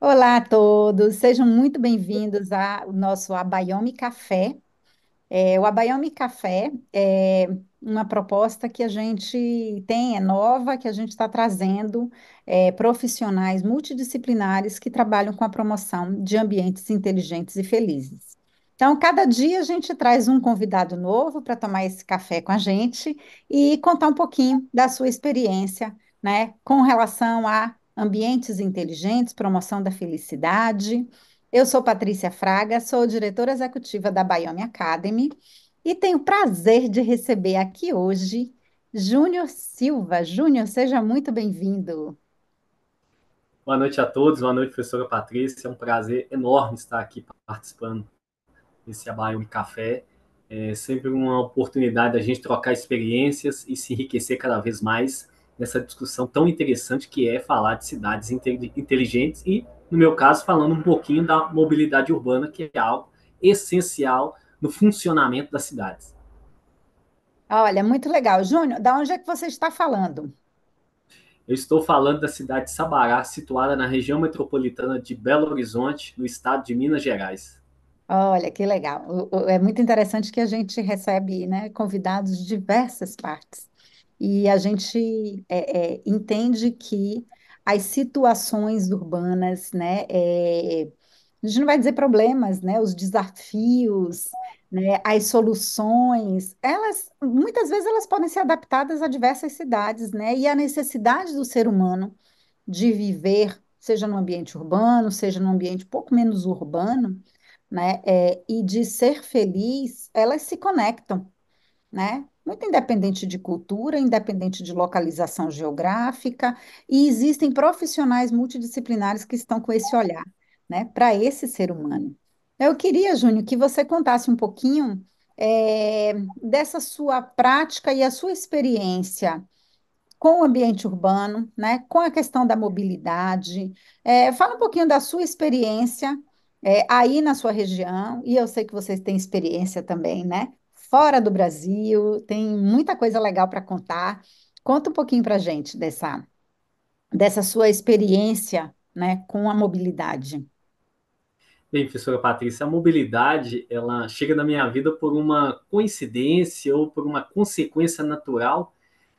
Olá a todos, sejam muito bem-vindos ao nosso Abayomi Café. O Abayomi Café é uma proposta que a gente tem, é nova, que a gente está trazendo profissionais multidisciplinares que trabalham com a promoção de ambientes inteligentes e felizes. Então, cada dia a gente traz um convidado novo para tomar esse café com a gente e contar um pouquinho da sua experiência, né, com relação a ambientes inteligentes, promoção da felicidade. Eu sou Patrícia Fraga, sou diretora executiva da Biomi Academy e tenho o prazer de receber aqui hoje Júnior Silva. Júnior, seja muito bem-vindo. Boa noite a todos, boa noite, professora Patrícia. É um prazer enorme estar aqui participando desse Abaio Café. É sempre uma oportunidade da gente trocar experiências e se enriquecer cada vez mais nessa discussão tão interessante que é falar de cidades inteligentes e, no meu caso, falando um pouquinho da mobilidade urbana, que é algo essencial no funcionamento das cidades. Olha, muito legal. Júnior, da onde é que você está falando? Eu estou falando da cidade de Sabará, situada na região metropolitana de Belo Horizonte, no estado de Minas Gerais. Olha, que legal. É muito interessante que a gente recebe, né, convidados de diversas partes. E a gente entende que as situações urbanas, né, a gente não vai dizer problemas, né, os desafios, né, as soluções, elas, muitas vezes elas podem ser adaptadas a diversas cidades, né, e a necessidade do ser humano de viver, seja no ambiente urbano, seja num ambiente pouco menos urbano, né? E de ser feliz, elas se conectam, né? Muito independente de cultura, independente de localização geográfica, e existem profissionais multidisciplinares que estão com esse olhar, né, para esse ser humano. Eu queria, Júnior, que você contasse um pouquinho dessa sua prática e a sua experiência com o ambiente urbano, né, com a questão da mobilidade. Fala um pouquinho da sua experiência aí na sua região, e eu sei que vocês têm experiência também, né? Fora do Brasil, tem muita coisa legal para contar. Conta um pouquinho para a gente dessa sua experiência, né, com a mobilidade. Bem, professora Patrícia, a mobilidade ela chega na minha vida por uma coincidência ou por uma consequência natural.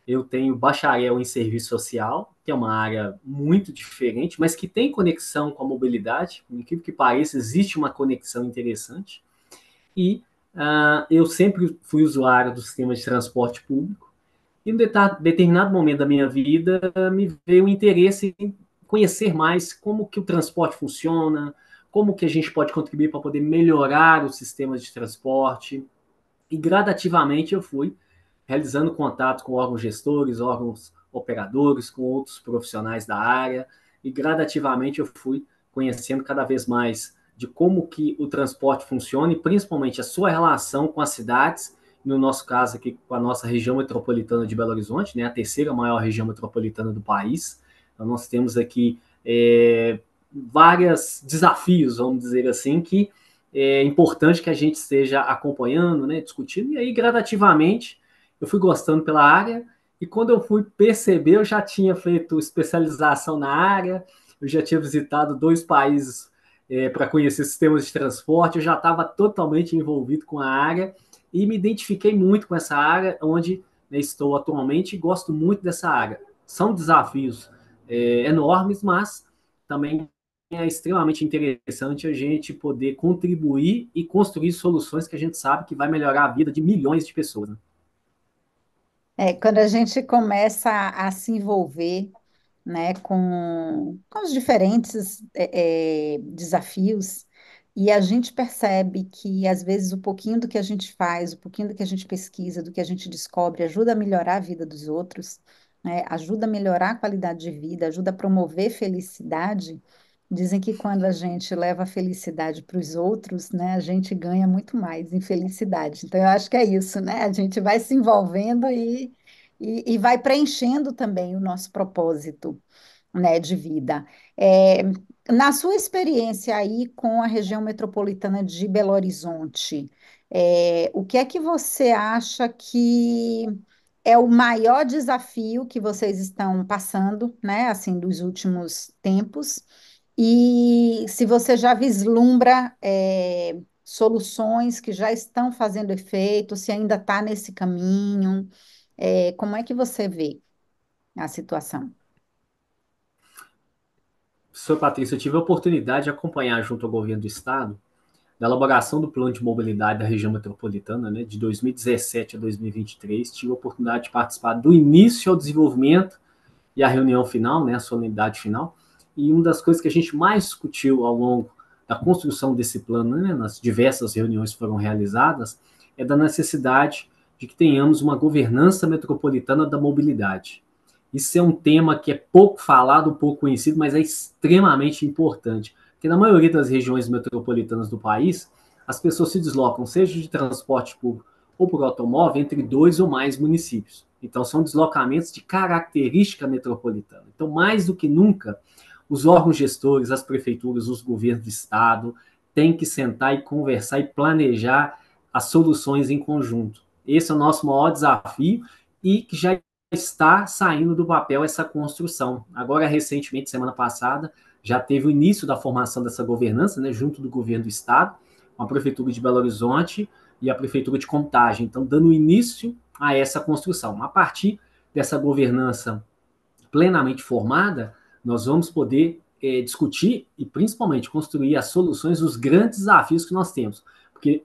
Eu tenho bacharel em serviço social, que é uma área muito diferente, mas que tem conexão com a mobilidade. Por incrível que pareça, existe uma conexão interessante. E eu sempre fui usuário do sistema de transporte público. E em determinado momento da minha vida me veio o interesse em conhecer mais como que o transporte funciona, como que a gente pode contribuir para poder melhorar os sistemas de transporte. E gradativamente eu fui realizando contato com órgãos gestores, órgãos operadores, com outros profissionais da área, e gradativamente eu fui conhecendo cada vez mais de como que o transporte funciona e principalmente a sua relação com as cidades, no nosso caso aqui com a nossa região metropolitana de Belo Horizonte, né, a terceira maior região metropolitana do país. Então nós temos aqui vários desafios, vamos dizer assim, que é importante que a gente esteja acompanhando, né, discutindo, e aí gradativamente eu fui gostando pela área, e quando eu fui perceber, eu já tinha feito especialização na área, eu já tinha visitado dois países para conhecer sistemas de transporte, eu já estava totalmente envolvido com a área e me identifiquei muito com essa área, onde né, estou atualmente e gosto muito dessa área. São desafios enormes, mas também é extremamente interessante a gente poder contribuir e construir soluções que a gente sabe que vai melhorar a vida de milhões de pessoas. Né? Quando a gente começa a se envolver, né, com os diferentes desafios, e a gente percebe que, às vezes, o pouquinho do que a gente faz, o pouquinho do que a gente pesquisa, do que a gente descobre, ajuda a melhorar a vida dos outros, né, ajuda a melhorar a qualidade de vida, ajuda a promover felicidade. Dizem que quando a gente leva a felicidade para os outros, né, a gente ganha muito mais em felicidade. Então, eu acho que é isso, né? A gente vai se envolvendo e vai preenchendo também o nosso propósito, né, de vida. É, Na sua experiência aí com a região metropolitana de Belo Horizonte, o que é que você acha que é o maior desafio que vocês estão passando, né, assim, dos últimos tempos? E se você já vislumbra soluções que já estão fazendo efeito, se ainda está nesse caminho, como é que você vê a situação? Professor Patrícia, eu tive a oportunidade de acompanhar junto ao governo do Estado da elaboração do plano de mobilidade da região metropolitana, né, de 2017 a 2023. Tive a oportunidade de participar do início ao desenvolvimento e a reunião final, né, a solenidade final. E uma das coisas que a gente mais discutiu ao longo da construção desse plano, né, nas diversas reuniões que foram realizadas, é da necessidade de que tenhamos uma governança metropolitana da mobilidade. Isso é um tema que é pouco falado, pouco conhecido, mas é extremamente importante. Porque na maioria das regiões metropolitanas do país, as pessoas se deslocam, seja de transporte público ou por automóvel, entre dois ou mais municípios. Então, são deslocamentos de característica metropolitana. Então, mais do que nunca, os órgãos gestores, as prefeituras, os governos do estado têm que sentar e conversar e planejar as soluções em conjunto. Esse é o nosso maior desafio e que já está saindo do papel essa construção. Agora, recentemente, semana passada, já teve o início da formação dessa governança, né, junto do governo do estado, com a prefeitura de Belo Horizonte e a prefeitura de Contagem. Então, dando início a essa construção. A partir dessa governança plenamente formada, nós vamos poder discutir e principalmente construir as soluções dos grandes desafios que nós temos. Porque,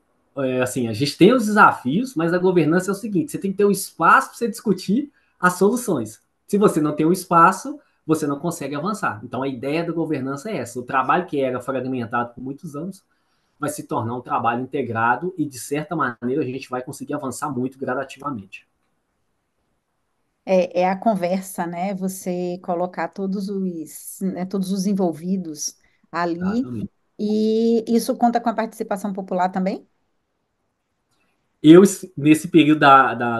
assim, a gente tem os desafios, mas a governança é o seguinte: você tem que ter um espaço para você discutir as soluções. Se você não tem um espaço, você não consegue avançar. Então, a ideia da governança é essa. O trabalho que era fragmentado por muitos anos vai se tornar um trabalho integrado e, de certa maneira, a gente vai conseguir avançar muito gradativamente. É a conversa, né? Você colocar todos os envolvidos ali, Exatamente. e isso conta com a participação popular também? Eu, nesse período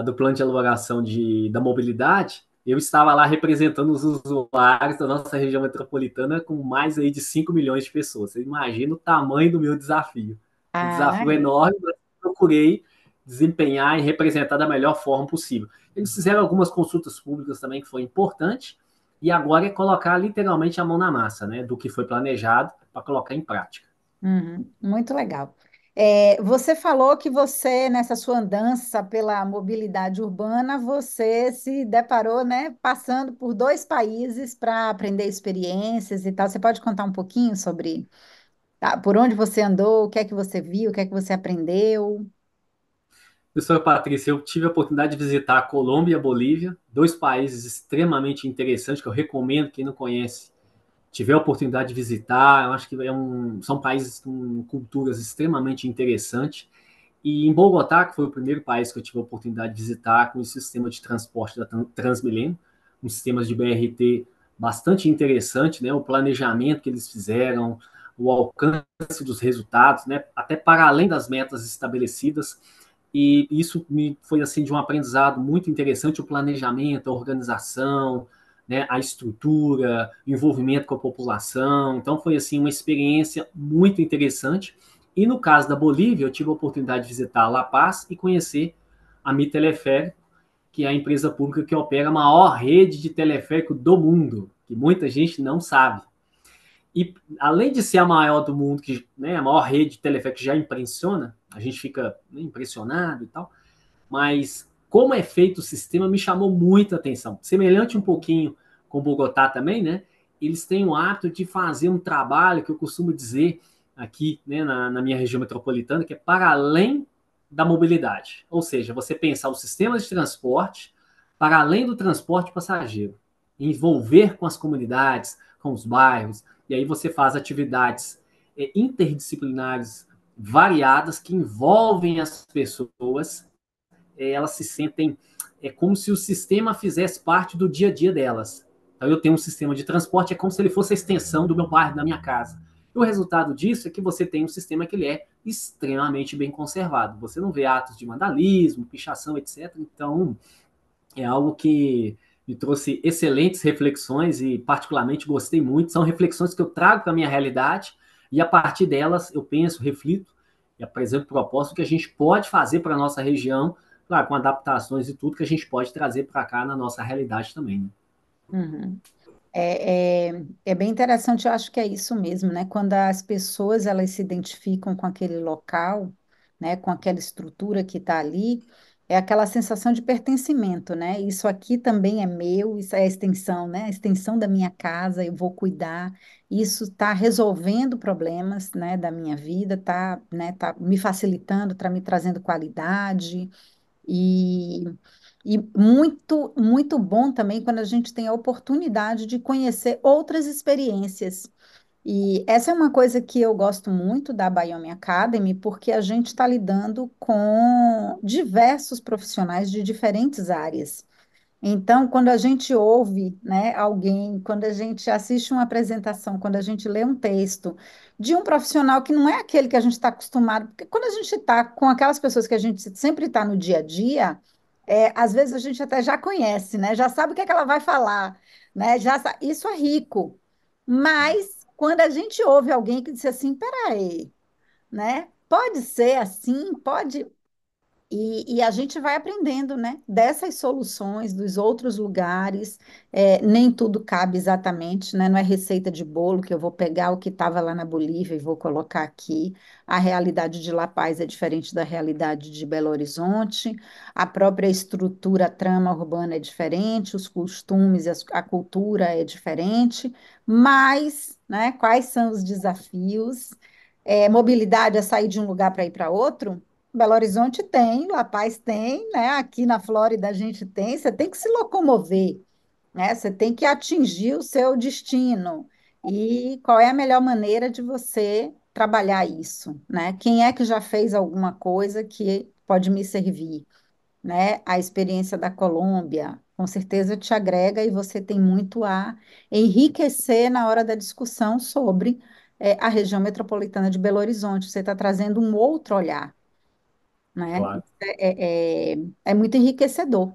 do plano de elaboração da mobilidade, eu estava lá representando os usuários da nossa região metropolitana com mais aí de 5 milhões de pessoas. Você imagina o tamanho do meu desafio. Um Ah, desafio enorme, mas procurei desempenhar e representar da melhor forma possível. Eles fizeram algumas consultas públicas também, que foi importante, e agora é colocar literalmente a mão na massa, né, do que foi planejado para colocar em prática. uhum, muito legal. Você falou que você, nessa sua andança pela mobilidade urbana, você se deparou, né, passando por dois países para aprender experiências e tal. Você pode contar um pouquinho sobre, por onde você andou, o que é que você viu, o que é que você aprendeu? Professora Patrícia, eu tive a oportunidade de visitar a Colômbia e a Bolívia, dois países extremamente interessantes que eu recomendo quem não conhece tiver a oportunidade de visitar. Eu acho que são países com culturas extremamente interessantes. E em Bogotá, que foi o primeiro país que eu tive a oportunidade de visitar, com esse sistema de transporte da Transmilenio, um sistema de BRT bastante interessante, né? O planejamento que eles fizeram, o alcance dos resultados, né? Até para além das metas estabelecidas. E isso me foi assim de um aprendizado muito interessante: o planejamento, a organização, né, a estrutura, o envolvimento com a população. Então foi assim uma experiência muito interessante. E no caso da Bolívia, eu tive a oportunidade de visitar La Paz e conhecer a Mi Teleférico, que é a empresa pública que opera a maior rede de teleférico do mundo, que muita gente não sabe. E além de ser a maior do mundo, que, né, a maior rede de teleférico que já impressiona, a gente fica, né, impressionado e tal, mas como é feito o sistema me chamou muita atenção. Semelhante um pouquinho com Bogotá também, né? Eles têm o hábito de fazer um trabalho que eu costumo dizer aqui, né, na minha região metropolitana, que é para além da mobilidade. Ou seja, você pensar o sistema de transporte para além do transporte passageiro, envolver com as comunidades, com os bairros, e aí você faz atividades interdisciplinares variadas que envolvem as pessoas. Elas se sentem como se o sistema fizesse parte do dia a dia delas. Então, eu tenho um sistema de transporte, é como se ele fosse a extensão do meu bairro, da minha casa. E o resultado disso é que você tem um sistema que ele é extremamente bem conservado. Você não vê atos de vandalismo, pichação, etc. Então, é algo que me trouxe excelentes reflexões e, particularmente, gostei muito. São reflexões que eu trago para a minha realidade e, a partir delas, eu penso, reflito e apresento propósito que a gente pode fazer para a nossa região, claro, com adaptações e tudo que a gente pode trazer para cá na nossa realidade também. Né? Uhum. É bem interessante, eu acho que é isso mesmo, né? Quando as pessoas elas se identificam com aquele local, né? Com aquela estrutura que está ali, é aquela sensação de pertencimento, né? Isso aqui também é meu, isso é a extensão, né? A extensão da minha casa, eu vou cuidar. Isso está resolvendo problemas, né? Da minha vida, está, né? Tá me facilitando, está me trazendo qualidade. E, e muito, muito bom também quando a gente tem a oportunidade de conhecer outras experiências. E essa é uma coisa que eu gosto muito da Biomi Academy, porque a gente está lidando com diversos profissionais de diferentes áreas. Então, quando a gente ouve, né, alguém, quando a gente assiste uma apresentação, quando a gente lê um texto de um profissional que não é aquele que a gente está acostumado, porque quando a gente está com aquelas pessoas que a gente sempre está no dia a dia, às vezes a gente até já conhece, né, já sabe o que é que ela vai falar, né, isso é rico. Mas quando a gente ouve alguém que diz assim, peraí, né, pode ser assim, pode. E a gente vai aprendendo, né, dessas soluções dos outros lugares. Nem tudo cabe exatamente, né, não é receita de bolo que eu vou pegar o que estava lá na Bolívia e vou colocar aqui. A realidade de La Paz é diferente da realidade de Belo Horizonte, a própria estrutura, a trama urbana é diferente, os costumes, a cultura é diferente, mas, né, quais são os desafios? Mobilidade é sair de um lugar para ir para outro? Belo Horizonte tem, La Paz tem, né? Aqui na Flórida a gente tem. Você tem que se locomover, né? Você tem que atingir o seu destino. E qual é a melhor maneira de você trabalhar isso, né? Quem é que já fez alguma coisa que pode me servir, né? A experiência da Colômbia, com certeza te agrega e você tem muito a enriquecer na hora da discussão sobre a região metropolitana de Belo Horizonte. Você está trazendo um outro olhar, né? Claro. É muito enriquecedor,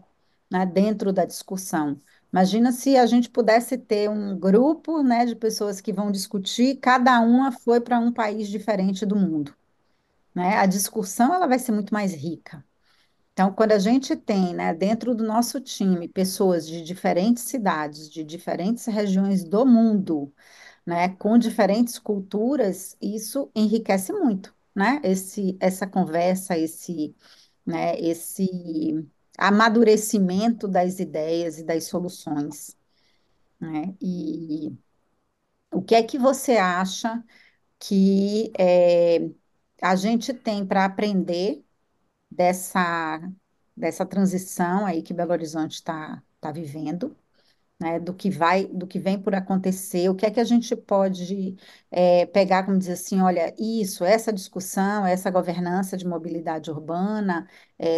né, dentro da discussão. Imagina se a gente pudesse ter um grupo, né, de pessoas que vão discutir, cada uma foi para um país diferente do mundo, né? A discussão ela vai ser muito mais rica. Então, quando a gente tem, né, dentro do nosso time, pessoas de diferentes cidades, de diferentes regiões do mundo, né, com diferentes culturas, isso enriquece muito, né? Essa conversa, esse amadurecimento das ideias e das soluções, né? E o que é que você acha que a gente tem para aprender dessa, dessa transição aí que Belo Horizonte está vivendo, né, do que vem por acontecer, o que é que a gente pode pegar, como dizer assim, olha, essa discussão, essa governança de mobilidade urbana,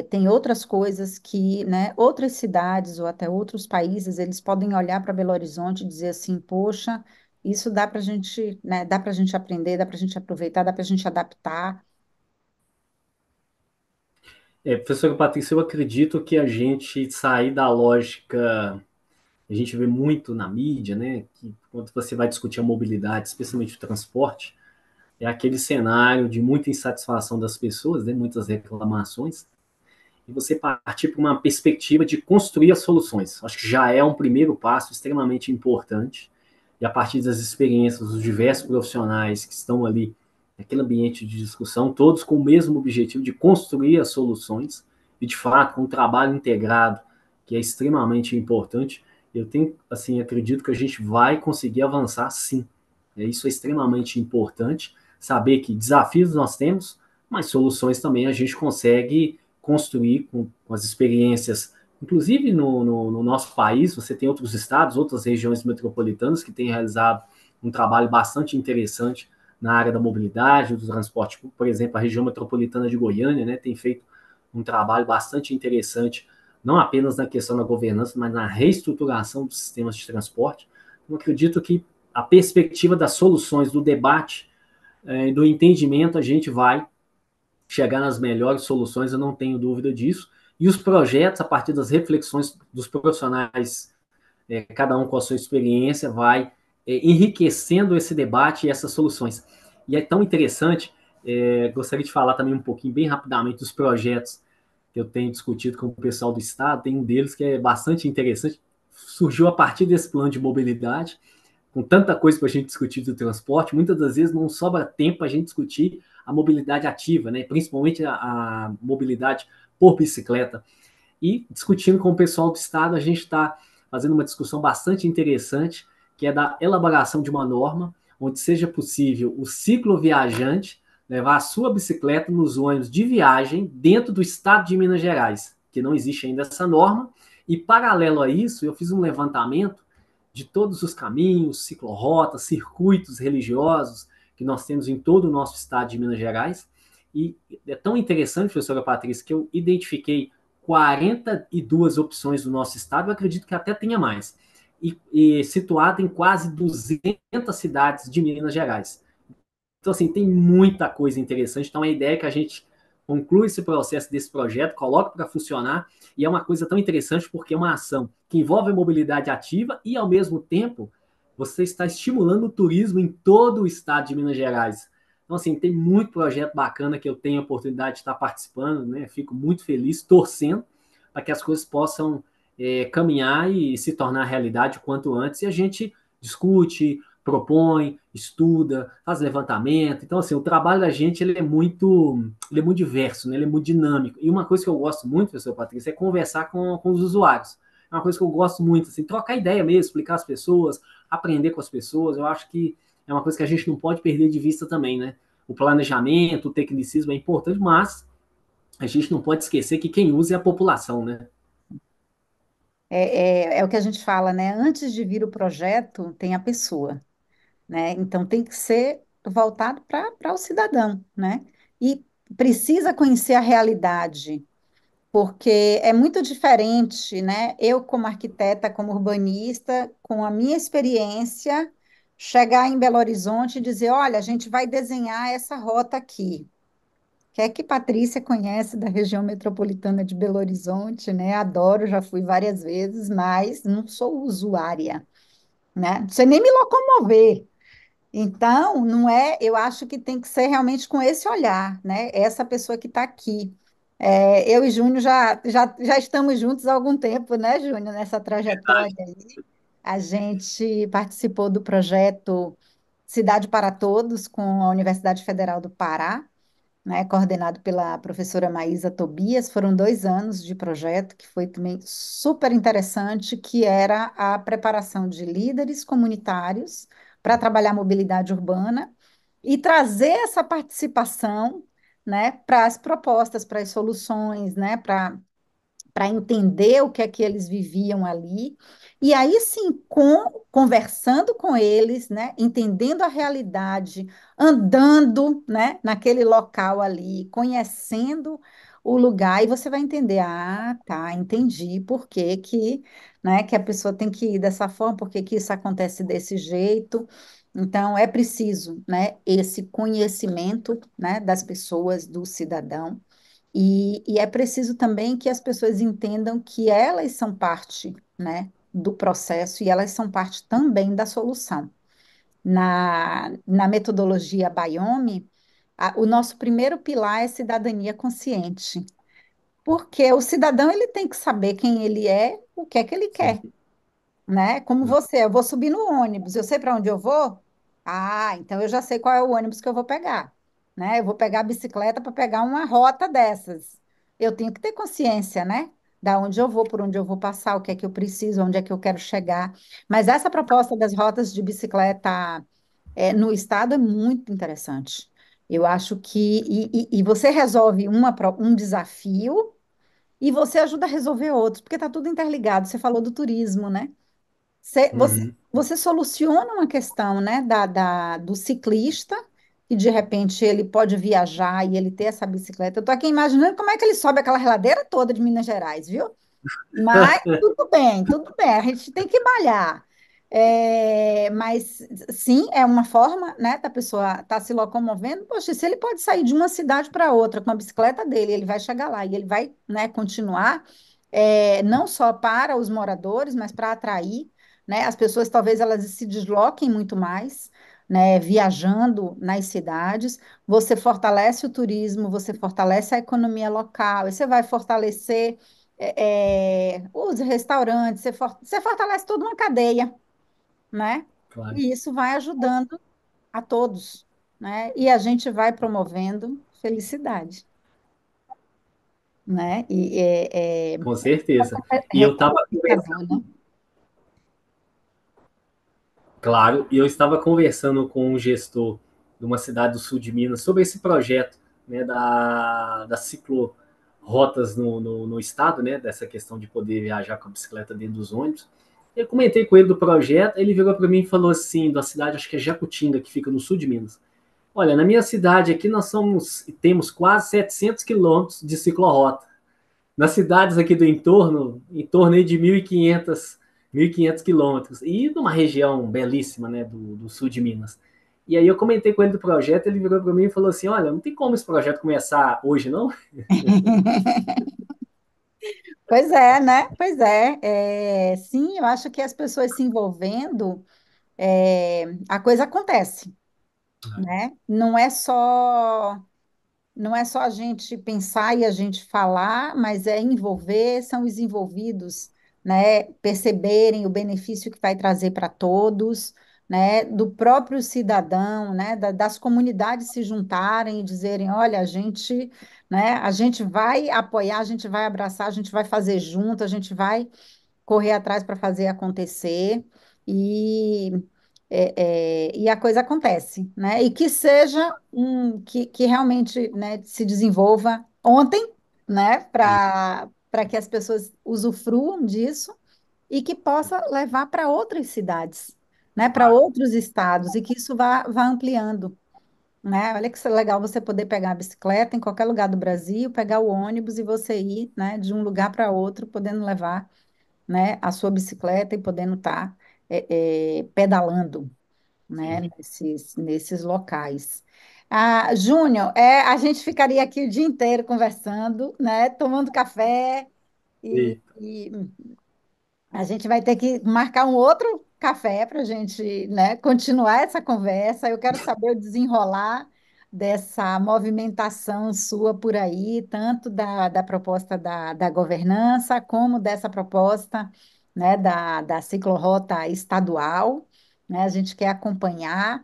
tem outras coisas que, né, outras cidades ou até outros países, eles podem olhar para Belo Horizonte e dizer assim, poxa, isso dá para a gente, né, dá para a gente aprender, dá para a gente aproveitar, dá para a gente adaptar. Professora Patrícia, eu acredito que a gente sair da lógica, a gente vê muito na mídia, né, que quando você vai discutir a mobilidade, especialmente o transporte, é aquele cenário de muita insatisfação das pessoas, né, muitas reclamações, e você partir para uma perspectiva de construir as soluções. Acho que já é um primeiro passo extremamente importante, e a partir das experiências dos diversos profissionais que estão ali naquele ambiente de discussão, todos com o mesmo objetivo de construir as soluções, e de fato, com um trabalho integrado, que é extremamente importante, eu tenho, assim, acredito que a gente vai conseguir avançar sim. Isso é extremamente importante, saber que desafios nós temos, mas soluções também a gente consegue construir com as experiências. Inclusive, no nosso país, você tem outros estados, outras regiões metropolitanas que têm realizado um trabalho bastante interessante na área da mobilidade, do transporte. Por exemplo, a região metropolitana de Goiânia, né, tem feito um trabalho bastante interessante, não apenas na questão da governança, mas na reestruturação dos sistemas de transporte. Eu acredito que a perspectiva das soluções, do debate, do entendimento, a gente vai chegar nas melhores soluções, eu não tenho dúvida disso. E os projetos, a partir das reflexões dos profissionais, cada um com a sua experiência, vai enriquecendo esse debate e essas soluções. E é tão interessante, gostaria de falar também um pouquinho, bem rapidamente, dos projetos que eu tenho discutido com o pessoal do Estado. Tem um deles que é bastante interessante, surgiu a partir desse plano de mobilidade, com tanta coisa para a gente discutir do transporte, muitas das vezes não sobra tempo para a gente discutir a mobilidade ativa, né? Principalmente a mobilidade por bicicleta. E discutindo com o pessoal do Estado, a gente está fazendo uma discussão bastante interessante, que é da elaboração de uma norma onde seja possível o cicloviajante levar a sua bicicleta nos ônibus de viagem dentro do estado de Minas Gerais, que não existe ainda essa norma. E paralelo a isso, eu fiz um levantamento de todos os caminhos, ciclorotas, circuitos religiosos que nós temos em todo o nosso estado de Minas Gerais. E é tão interessante, professora Patrícia, que eu identifiquei 42 opções do nosso estado, eu acredito que até tenha mais, e situado em quase 200 cidades de Minas Gerais. Então, assim, tem muita coisa interessante. Então, a ideia é que a gente conclua esse processo desse projeto, coloque para funcionar, e é uma coisa tão interessante porque é uma ação que envolve a mobilidade ativa e, ao mesmo tempo, você está estimulando o turismo em todo o estado de Minas Gerais. Então, assim, tem muito projeto bacana que eu tenho a oportunidade de estar participando, né? Fico muito feliz, torcendo para que as coisas possam caminhar e se tornar realidade o quanto antes, e a gente discute, propõe, estuda, faz levantamento. Então, assim, o trabalho da gente ele é muito diverso, né? Ele é muito dinâmico. E uma coisa que eu gosto muito, professor Patrícia, é conversar com os usuários. É uma coisa que eu gosto muito, assim, trocar ideia mesmo, explicar às pessoas, aprender com as pessoas. Eu acho que é uma coisa que a gente não pode perder de vista também, né? O planejamento, o tecnicismo é importante, mas a gente não pode esquecer que quem usa é a população, né? É o que a gente fala, né? Antes de vir o projeto, tem a pessoa, né? Então tem que ser voltado para o cidadão, né? E precisa conhecer a realidade, porque é muito diferente, né? Eu, como arquiteta, como urbanista, com a minha experiência, chegar em Belo Horizonte e dizer: olha, a gente vai desenhar essa rota aqui. Que é que Patrícia conhece da região metropolitana de Belo Horizonte, né? Adoro, já fui várias vezes, mas não sou usuária, né? Não sei nem me locomover. Então, não é, eu acho que tem que ser realmente com esse olhar, né? Essa pessoa que está aqui. Eu e Júnior já estamos juntos há algum tempo, né, Júnior, nessa trajetória aí. A gente participou do projeto Cidade para Todos com a Universidade Federal do Pará, né, coordenado pela professora Maísa Tobias. Foram 2 anos de projeto, que foi também super interessante, que era a preparação de líderes comunitários para trabalhar a mobilidade urbana e trazer essa participação, né, para as propostas, para as soluções, né, para entender o que é que eles viviam ali. E aí sim, conversando com eles, né, entendendo a realidade, andando, né, naquele local ali, conhecendo o lugar, e você vai entender, ah, tá, entendi por que que, né, que a pessoa tem que ir dessa forma, por que que isso acontece desse jeito. Então, é preciso, né, esse conhecimento, né, das pessoas, do cidadão, e é preciso também que as pessoas entendam que elas são parte, né, do processo e elas são parte também da solução. Na metodologia Biome, o nosso primeiro pilar é cidadania consciente, porque o cidadão ele tem que saber quem ele é, o que é que ele quer, Sim. né? Como você, eu vou subir no ônibus, eu sei para onde eu vou? Ah, então eu já sei qual é o ônibus que eu vou pegar, né? Eu vou pegar a bicicleta para pegar uma rota dessas. Eu tenho que ter consciência, né? Da onde eu vou, por onde eu vou passar, o que é que eu preciso, onde é que eu quero chegar. Mas essa proposta das rotas de bicicleta no estado é muito interessante. Eu acho que e você resolve um desafio e você ajuda a resolver outros, porque está tudo interligado. Você falou do turismo, né? Uhum. Você soluciona uma questão, né, do ciclista, e de repente ele pode viajar e ele ter essa bicicleta. Eu estou aqui imaginando como é que ele sobe aquela reladeira toda de Minas Gerais, viu? Mas tudo bem, a gente tem que malhar. Mas sim, é uma forma, né, da pessoa estar se locomovendo. Poxa, se ele pode sair de uma cidade para outra com a bicicleta dele, ele vai chegar lá e ele vai, né, continuar, não só para os moradores, mas para atrair, né, as pessoas talvez elas se desloquem muito mais, né, viajando nas cidades. Você fortalece o turismo, você fortalece a economia local, e você vai fortalecer, os restaurantes, você fortalece toda uma cadeia, né? Claro, E isso vai ajudando a todos, né? E a gente vai promovendo felicidade, né? E com certeza. E eu estava recompensador, né? Claro, e eu estava conversando com um gestor de uma cidade do sul de Minas sobre esse projeto, né, das ciclorotas no estado, né, dessa questão de poder viajar com a bicicleta dentro dos ônibus. Eu comentei com ele do projeto, ele virou para mim e falou assim, da cidade, acho que é Jacutinga, que fica no sul de Minas. Olha, na minha cidade aqui temos quase 700 quilômetros de ciclorota. Nas cidades aqui do entorno, em torno aí de 1.500 quilômetros, e numa região belíssima, né, do sul de Minas. E aí eu comentei com ele do projeto, ele virou para mim e falou assim, olha, não tem como esse projeto começar hoje, não? Pois é, né? Pois é. Sim, eu acho que as pessoas se envolvendo, a coisa acontece, né? Não é só a gente pensar e a gente falar, mas é envolver, são os envolvidos, né, perceberem o benefício que vai trazer para todos, né, do próprio cidadão, né, das comunidades se juntarem e dizerem, olha, a gente vai apoiar, a gente vai abraçar, a gente vai fazer junto, a gente vai correr atrás para fazer acontecer e, e a coisa acontece, né? E que seja que realmente, né, se desenvolva ontem, né, para que as pessoas usufruam disso e que possa levar para outras cidades, né, para Claro, outros estados e que isso vá ampliando. Né? Olha que legal você poder pegar a bicicleta em qualquer lugar do Brasil, pegar o ônibus e você ir, né, de um lugar para outro, podendo levar, né, a sua bicicleta e podendo estar pedalando, né, sim. nesses locais. Ah, Júnior, a gente ficaria aqui o dia inteiro conversando, né, tomando café e a gente vai ter que marcar um outro café para a gente, né, continuar essa conversa. Eu quero saber o desenrolar dessa movimentação sua por aí, tanto da proposta da governança, como dessa proposta, né, da ciclorrota estadual. Né, a gente quer acompanhar.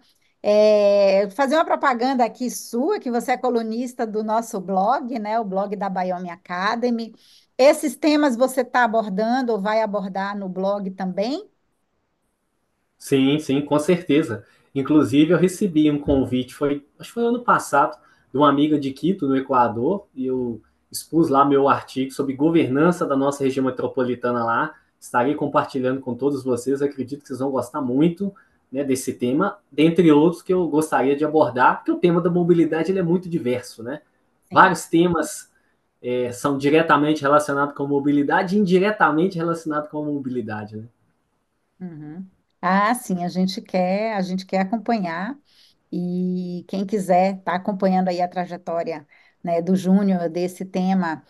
Fazer uma propaganda aqui sua, que você é colunista do nosso blog, né, o blog da Biome Academy. Esses temas você está abordando ou vai abordar no blog também? Sim, sim, com certeza. Inclusive, eu recebi um convite, acho que foi ano passado, de uma amiga de Quito, no Equador, e eu expus lá meu artigo sobre governança da nossa região metropolitana lá. Estarei compartilhando com todos vocês, acredito que vocês vão gostar muito, né, desse tema, dentre outros que eu gostaria de abordar, porque o tema da mobilidade ele é muito diverso, né? Sim. Vários temas são diretamente relacionados com mobilidade e indiretamente relacionados com mobilidade, né? Uhum. Ah, sim, a gente quer acompanhar e quem quiser estar acompanhando aí a trajetória, né, do Júnior desse tema,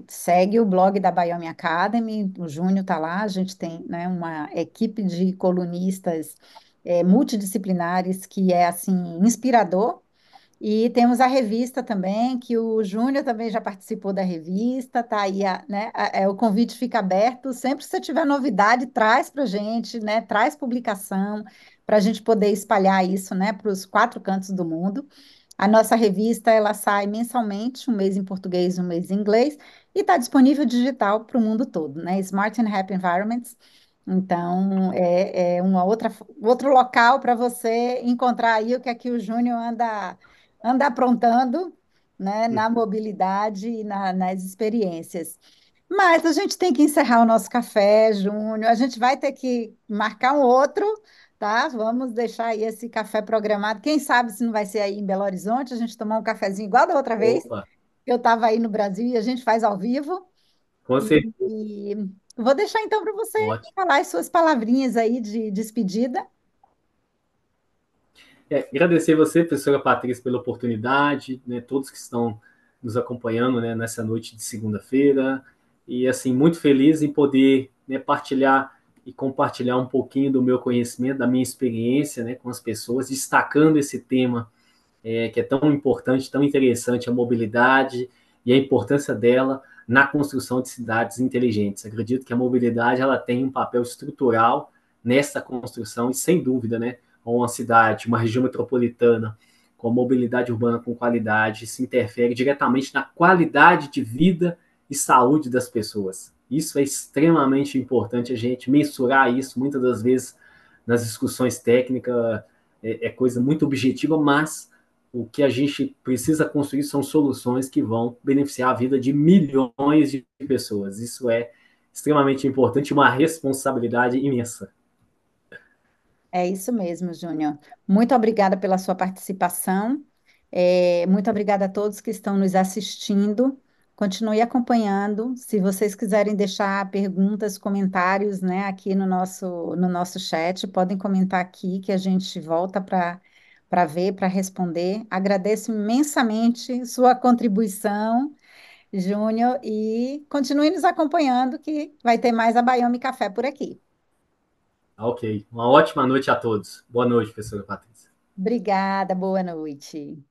segue o blog da Biome Academy, o Júnior está lá, a gente tem, né, uma equipe de colunistas multidisciplinares que é assim inspirador. E temos a revista também, que o Júnior também já participou da revista, tá aí, né, o convite fica aberto. Sempre que você tiver novidade, traz para a gente, né, traz publicação, para a gente poder espalhar isso, né, para os quatro cantos do mundo. A nossa revista, ela sai mensalmente, um mês em português, um mês em inglês, e está disponível digital para o mundo todo, né, Smart and Happy Environments. Então, outro local para você encontrar aí o que é que o Júnior anda aprontando, né, na mobilidade e nas experiências. Mas a gente tem que encerrar o nosso café, Júnior. A gente vai ter que marcar um outro, tá? Vamos deixar aí esse café programado. Quem sabe se não vai ser aí em Belo Horizonte, a gente tomar um cafezinho igual da outra vez, Opa, que eu estava aí no Brasil e a gente faz ao vivo. com E, certeza. e vou deixar então para você Ótimo. falar as suas palavrinhas aí de despedida. Agradecer você, professora Patrícia, pela oportunidade, né, todos que estão nos acompanhando, né, nessa noite de segunda-feira. E, assim, muito feliz em poder, né, partilhar e compartilhar um pouquinho do meu conhecimento, da minha experiência, né, com as pessoas, destacando esse tema que é tão importante, tão interessante, a mobilidade e a importância dela na construção de cidades inteligentes. Acredito que a mobilidade ela tem um papel estrutural nessa construção e, sem dúvida, né, uma cidade, uma região metropolitana com mobilidade urbana com qualidade, se interfere diretamente na qualidade de vida e saúde das pessoas. Isso é extremamente importante a gente mensurar isso, muitas das vezes nas discussões técnicas é coisa muito objetiva, mas o que a gente precisa construir são soluções que vão beneficiar a vida de milhões de pessoas. Isso é extremamente importante, uma responsabilidade imensa. É isso mesmo, Júnior. Muito obrigada pela sua participação. Muito obrigada a todos que estão nos assistindo. Continue acompanhando. Se vocês quiserem deixar perguntas, comentários, né, aqui no nosso chat, podem comentar aqui que a gente volta para ver, para responder. Agradeço imensamente sua contribuição, Júnior, e continue nos acompanhando, que vai ter mais a Baiame Café por aqui. Ok. Uma ótima noite a todos. Boa noite, professora Patrícia. Obrigada, boa noite.